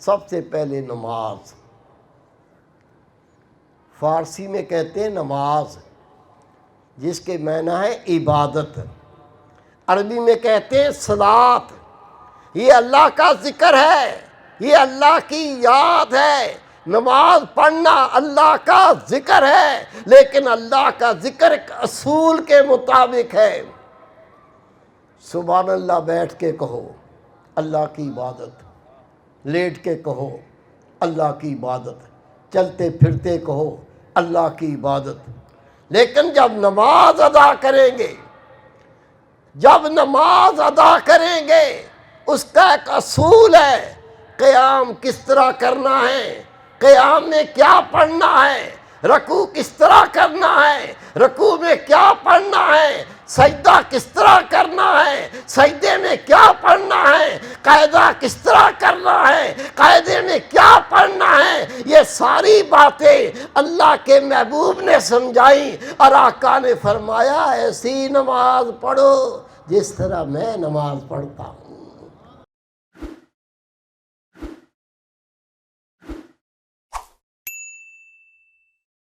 سب سے پہلے نماز، فارسی میں کہتے ہیں نماز، جس کے معنی ہے عبادت، عربی میں کہتے ہیں صلاۃ۔ یہ اللہ کا ذکر ہے، یہ اللہ کی یاد ہے۔ نماز پڑھنا اللہ کا ذکر ہے، لیکن اللہ کا ذکر ایک اصول کے مطابق ہے۔ سبحان اللہ بیٹھ کے کہو، اللہ کی عبادت، لیٹ کے کہو اللہ کی عبادت، چلتے پھرتے کہو اللہ کی عبادت۔ لیکن جب نماز ادا کریں گے، جب نماز ادا کریں گے، اس کا ایک اصول ہے، قیام کس طرح کرنا ہے، قیام میں کیا پڑھنا ہے، رکوع کس طرح کرنا ہے، رکوع میں کیا پڑھنا ہے، سجدہ کس طرح کرنا ہے، سجدے میں کیا پڑھنا ہے، قاعدہ کس طرح کرنا ہے، قاعدے میں کیا پڑھنا ہے۔ یہ ساری باتیں اللہ کے محبوب نے سمجھائیں، اور آقا نے فرمایا ایسی نماز پڑھو جس طرح میں نماز پڑھتا ہوں۔